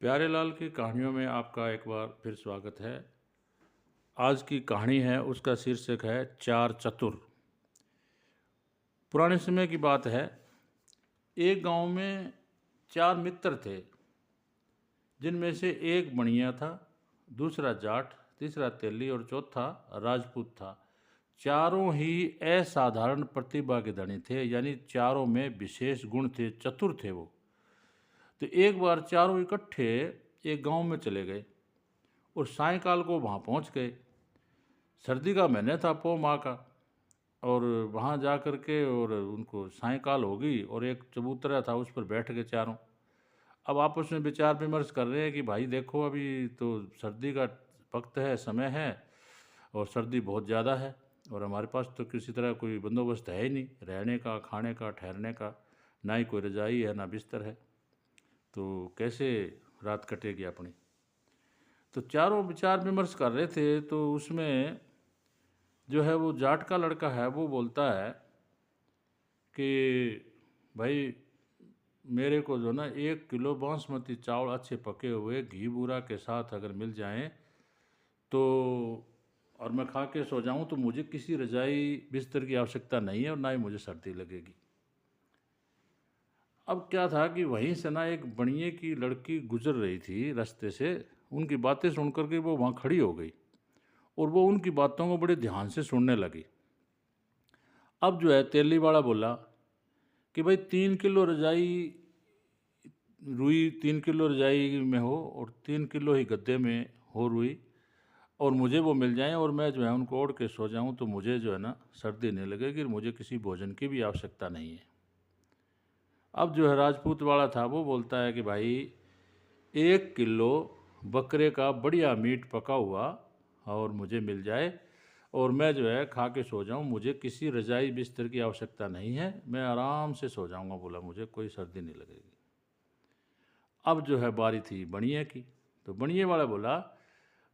प्यारेलाल की कहानियों में आपका एक बार फिर स्वागत है। आज की कहानी है, उसका शीर्षक है चार चतुर। पुराने समय की बात है। एक गांव में चार मित्र थे, जिनमें से एक बनिया था, दूसरा जाट, तीसरा तेली और चौथा राजपूत था। चारों ही असाधारण प्रतिभा के धनी थे, यानी चारों में विशेष गुण थे, चतुर थे वो। तो एक बार चारों इकट्ठे एक गांव में चले गए और सायंकाल को वहाँ पहुँच गए। सर्दी का महीने था, पौ माह का। और वहाँ जा कर के और उनको सायंकाल हो गई और एक चबूतरा था, उस पर बैठ गए चारों। अब आपस में विचार विमर्श कर रहे हैं कि भाई देखो, अभी तो सर्दी का वक्त है, समय है, और सर्दी बहुत ज़्यादा है, और हमारे पास तो किसी तरह कोई बंदोबस्त है ही नहीं, रहने का, खाने का, ठहरने का। ना ही कोई रजाई है, ना बिस्तर है, तो कैसे रात कटेगी अपनी। तो चारों विचार विमर्श कर रहे थे, तो उसमें जो है वो जाट का लड़का है, वो बोलता है कि भाई मेरे को जो ना 1 किलो बासमती चावल अच्छे पके हुए घी बूरा के साथ अगर मिल जाएं तो, और मैं खा के सो जाऊं, तो मुझे किसी रजाई बिस्तर की आवश्यकता नहीं है और ना ही मुझे सर्दी लगेगी। अब क्या था कि वहीं से ना एक बनिए की लड़की गुजर रही थी रास्ते से। उनकी बातें सुन करके वो वहाँ खड़ी हो गई और वो उनकी बातों को बड़े ध्यान से सुनने लगी। अब जो है तेली वाला बोला कि भाई 3 किलो रजाई, रुई 3 किलो रजाई में हो और 3 किलो ही गद्दे में हो रुई, और मुझे वो मिल जाएं और मैं जो है उनको ओढ़ के सो जाऊं, तो मुझे जो है ना सर्दी नहीं लगेगी, मुझे किसी भोजन की भी आवश्यकता नहीं है। अब जो है राजपूत वाला था, वो बोलता है कि भाई 1 किलो बकरे का बढ़िया मीट पका हुआ और मुझे मिल जाए और मैं जो है खा के सो जाऊं, मुझे किसी रजाई बिस्तर की आवश्यकता नहीं है, मैं आराम से सो जाऊंगा। बोला मुझे कोई सर्दी नहीं लगेगी। अब जो है बारी थी बनिए की। तो बनिए वाला बोला,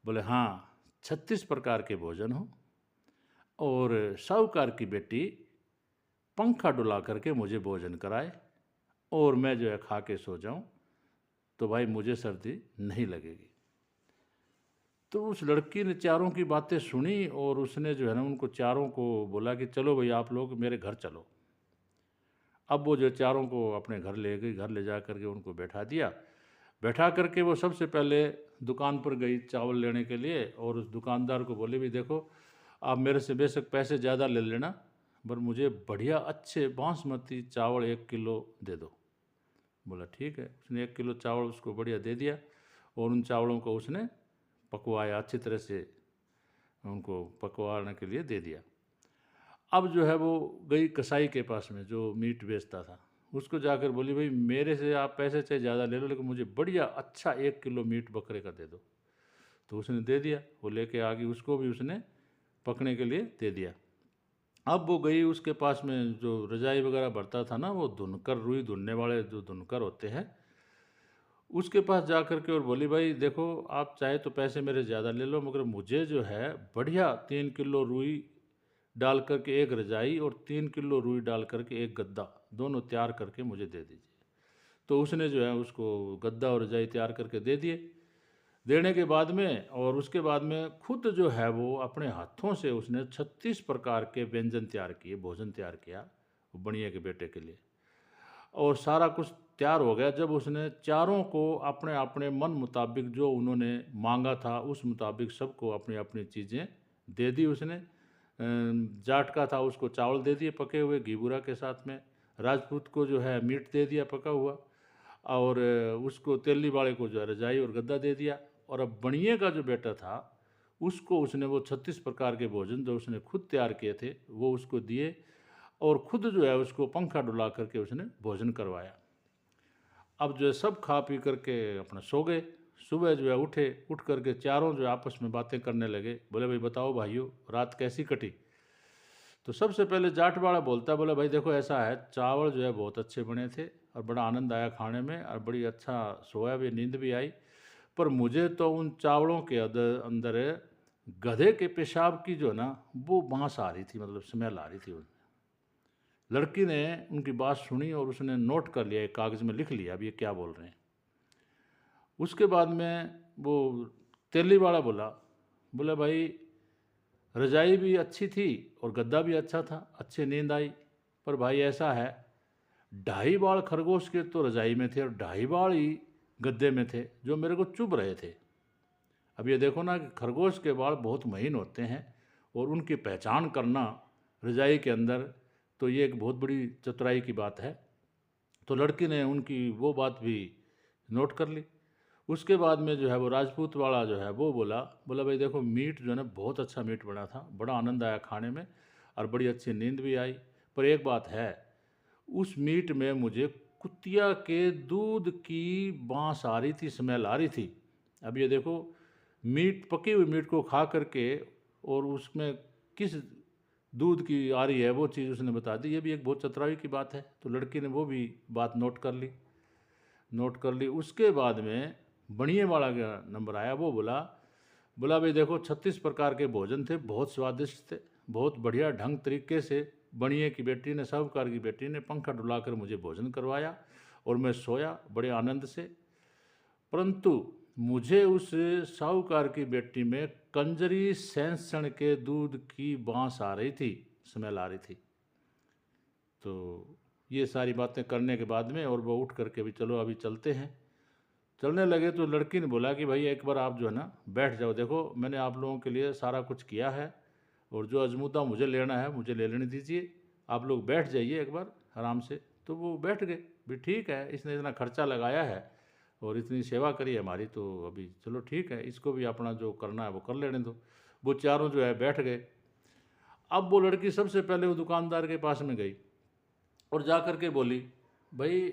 बोले हाँ, 36 प्रकार के भोजन हो और साहूकार की बेटी पंखा डुला करके मुझे भोजन कराए और मैं जो है खा के सो जाऊं, तो भाई मुझे सर्दी नहीं लगेगी। तो उस लड़की ने चारों की बातें सुनी और उसने जो है ना उनको चारों को बोला कि चलो भाई आप लोग मेरे घर चलो। अब वो जो चारों को अपने घर ले गई, घर ले जा करके उनको बैठा दिया। बैठा करके वो सबसे पहले दुकान पर गई चावल लेने के लिए और उस दुकानदार को बोले भी देखो, आप मेरे से बेशक पैसे ज़्यादा ले लेना, पर मुझे बढ़िया अच्छे बासमती चावल 1 किलो दे दो। बोला ठीक है। उसने 1 किलो चावल उसको बढ़िया दे दिया और उन चावलों को उसने पकवाया, अच्छी तरह से उनको पकवाने के लिए दे दिया। अब जो है वो गई कसाई के पास में जो मीट बेचता था, उसको जाकर बोली भाई मेरे से आप पैसे चाहे ज़्यादा ले लो, लेकिन मुझे बढ़िया अच्छा 1 किलो मीट बकरे का दे दो। तो उसने दे दिया। वो लेके आ गई, उसको भी उसने पकने के लिए दे दिया। अब वो गई उसके पास में जो रजाई वगैरह भरता था ना, वो धुनकर, रुई धुनने वाले जो धुनकर होते हैं, उसके पास जा कर के और बोली भाई देखो, आप चाहे तो पैसे मेरे ज़्यादा ले लो, मगर मुझे जो है बढ़िया 3 किलो रुई डाल करके एक रजाई और 3 किलो रुई डाल करके एक गद्दा, दोनों तैयार करके मुझे दे दीजिए। तो उसने जो है उसको गद्दा और रजाई तैयार करके दे दिए। देने के बाद में और उसके बाद में खुद जो है वो अपने हाथों से उसने 36 प्रकार के व्यंजन तैयार किए, भोजन तैयार किया बनिए के बेटे के लिए। और सारा कुछ तैयार हो गया जब उसने चारों को अपने अपने मन मुताबिक जो उन्होंने मांगा था उस मुताबिक सबको अपनी अपनी चीज़ें दे दी उसने। जाट का था, उसको चावल दे दिए पके हुए घी बूरा के साथ में। राजपूत को जो है मीट दे दिया पका हुआ, और उसको तेली वाले को जो है रजाई और गद्दा दे दिया। और अब बनिए का जो बेटा था उसको उसने वो 36 प्रकार के भोजन जो उसने खुद तैयार किए थे वो उसको दिए और खुद जो है उसको पंखा डुला करके उसने भोजन करवाया। अब जो है सब खा पी करके अपना सो गए। सुबह जो है उठे, उठ करके चारों जो है आपस में बातें करने लगे। बोले भाई बताओ भाइयों, रात कैसी कटी। तो सबसे पहले जाट वाला बोलता, बोला भाई देखो ऐसा है, चावल जो है बहुत अच्छे बने थे और बड़ा आनंद आया खाने में और बड़ी अच्छा सोया भी, नींद भी आई, पर मुझे तो उन चावलों के अंदर गधे के पेशाब की जो ना वो बांस आ रही थी, मतलब स्मेल आ रही थी। लड़की ने उनकी बात सुनी और उसने नोट कर लिया, एक कागज़ में लिख लिया अब ये क्या बोल रहे हैं। उसके बाद में वो तेली वाला बोला, बोला भाई रजाई भी अच्छी थी और गद्दा भी अच्छा था, अच्छी नींद आई, पर भाई ऐसा है 2.5 बाल खरगोश के तो रजाई में थे और 2.5 बाल ही गद्दे में थे जो मेरे को चुभ रहे थे। अब ये देखो ना कि खरगोश के बाल बहुत महीन होते हैं और उनकी पहचान करना रजाई के अंदर, तो ये एक बहुत बड़ी चतुराई की बात है। तो लड़की ने उनकी वो बात भी नोट कर ली। उसके बाद में जो है वो राजपूत वाला जो है वो बोला, बोला भाई देखो मीट जो है ना बहुत अच्छा मीट बना था, बड़ा आनंद आया खाने में और बड़ी अच्छी नींद भी आई, पर एक बात है, उस मीट में मुझे कुतिया के दूध की बांस आ रही थी, स्मेल आ रही थी। अब ये देखो मीट, पकी हुई मीट को खा करके और उसमें किस दूध की आ रही है वो चीज़ उसने बता दी। ये भी एक बहुत चतुराई की बात है। तो लड़की ने वो भी बात नोट कर ली, नोट कर ली। उसके बाद में बनिए वाला का नंबर आया। वो बोला, बोला भाई देखो 36 प्रकार के भोजन थे, बहुत स्वादिष्ट थे, बहुत बढ़िया ढंग तरीके से बनिए की बेटी ने, साहूकार की बेटी ने पंखा डुलाकर मुझे भोजन करवाया और मैं सोया बड़े आनंद से। परंतु मुझे उस साहूकार की बेटी में कंजरी सैंसण के दूध की बांस आ रही थी, स्मेल आ रही थी। तो ये सारी बातें करने के बाद में और वो उठ करके भी चलो अभी चलते हैं। चलने लगे तो लड़की ने बोला कि भाई एक बार आप जो है ना बैठ जाओ, देखो मैंने आप लोगों के लिए सारा कुछ किया है और जो अजमुदा मुझे लेना है मुझे ले लेने दीजिए, आप लोग बैठ जाइए एक बार आराम से। तो वो बैठ गए। भी ठीक है, इसने इतना खर्चा लगाया है और इतनी सेवा करी है हमारी, तो अभी चलो ठीक है, इसको भी अपना जो करना है वो कर लेने दो। वो चारों जो है बैठ गए। अब वो लड़की सबसे पहले वो दुकानदार के पास में गई और जा कर के बोली, भाई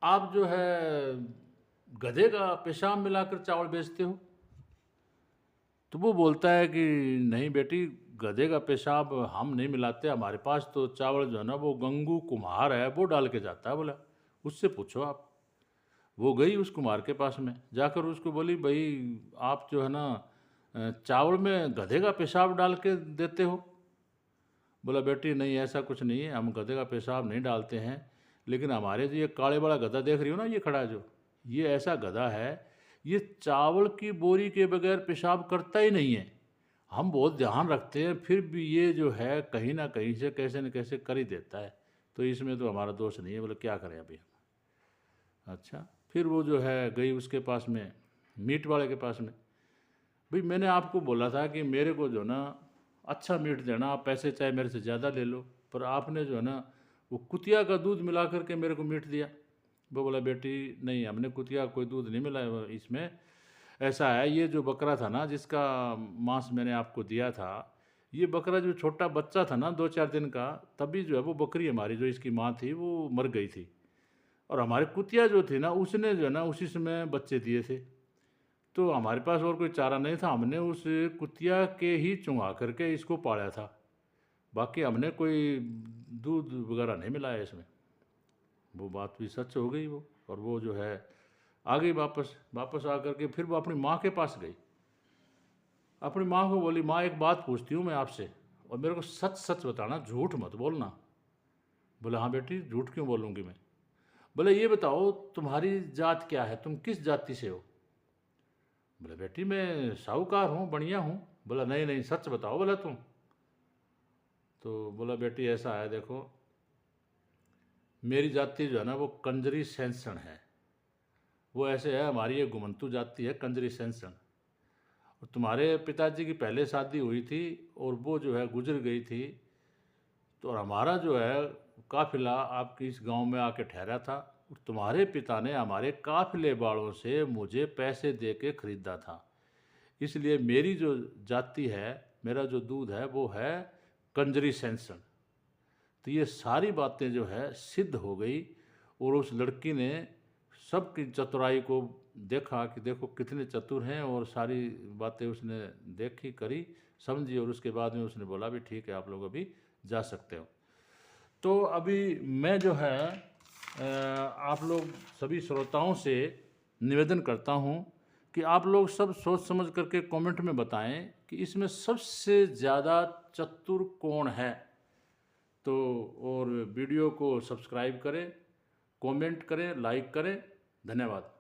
आप जो है गधे का पेशाब मिलाकर चावल बेचते हो? तो वो बोलता है कि नहीं बेटी, गधे का पेशाब हम नहीं मिलाते, हमारे पास तो चावल जो है ना वो गंगू कुम्हार है वो डाल के जाता है। बोला उससे पूछो आप। वो गई उस कुम्हार के पास में, जाकर उसको बोली, भाई आप जो है ना चावल में गधे का पेशाब डाल के देते हो? बोला बेटी नहीं, ऐसा कुछ नहीं है, हम गधे का पेशाब नहीं डालते हैं, लेकिन हमारे जो ये काले वाला गधा देख रही हो ना, ये खड़ा जो, ये ऐसा गधा है, ये चावल की बोरी के बगैर पेशाब करता ही नहीं है। हम बहुत ध्यान रखते हैं, फिर भी ये जो है कहीं ना कहीं से कैसे न कैसे कर ही देता है, तो इसमें तो हमारा दोष नहीं है। बोले क्या करें अभी हम? अच्छा, फिर वो जो है गई उसके पास में, मीट वाले के पास में। भाई मैंने आपको बोला था कि मेरे को जो ना अच्छा मीट देना, आप पैसे चाहे मेरे से ज़्यादा ले लो, पर आपने जो है ना वो कुतिया का दूध मिला करके मेरे को मीट दिया। वो बोला बेटी नहीं, हमने कुतिया का कोई दूध नहीं मिलाया इसमें। ऐसा है, ये जो बकरा था ना जिसका मांस मैंने आपको दिया था, ये बकरा जो छोटा बच्चा था ना 2-4 दिन का, तभी जो है वो बकरी हमारी जो इसकी माँ थी वो मर गई थी, और हमारे कुतिया जो थी ना उसने जो है ना उसी समय बच्चे दिए थे। तो हमारे पास और कोई चारा नहीं था, हमने उस कुतिया के ही चुंगा करके इसको पाला था, बाकी हमने कोई दूध वगैरह नहीं मिलाया इसमें। वो बात भी सच हो गई वो, और वो जो है आ गई वापस। वापस आ करके फिर वो अपनी माँ के पास गई। अपनी माँ को बोली, माँ एक बात पूछती हूँ मैं आपसे, और मेरे को सच सच बताना, झूठ मत बोलना। बोले हाँ बेटी, झूठ क्यों बोलूँगी मैं? बोले ये बताओ तुम्हारी जात क्या है, तुम किस जाति से हो? बोले बेटी मैं साहूकार हूँ, बढ़िया हूँ। बोला नहीं नहीं, सच बताओ बोला तुम। तो बोला बेटी ऐसा है, देखो मेरी जाति जो है ना वो कंजरी सैंसण है। वो ऐसे है, हमारी ये घुमंतू जाति है कंजरी सैंसण। और तुम्हारे पिताजी की पहले शादी हुई थी और वो जो है गुजर गई थी, तो और हमारा जो है काफिला आपके इस गांव में आके ठहरा था, और तुम्हारे पिता ने हमारे काफिले वालों से मुझे पैसे दे के खरीदा था। इसलिए मेरी जो जाति है, मेरा जो दूध है वो है कंजरी सैंसण। तो ये सारी बातें जो है सिद्ध हो गई, और उस लड़की ने सबकी चतुराई को देखा कि देखो कितने चतुर हैं, और सारी बातें उसने देखी, करी, समझी, और उसके बाद में उसने बोला भी ठीक है आप लोग अभी जा सकते हो। तो अभी मैं जो है आप लोग सभी श्रोताओं से निवेदन करता हूँ कि आप लोग सब सोच समझ करके कमेंट में बताएं कि इसमें सबसे ज़्यादा चतुर कौन है। तो और वीडियो को सब्सक्राइब करें, कमेंट करें, लाइक करें। धन्यवाद।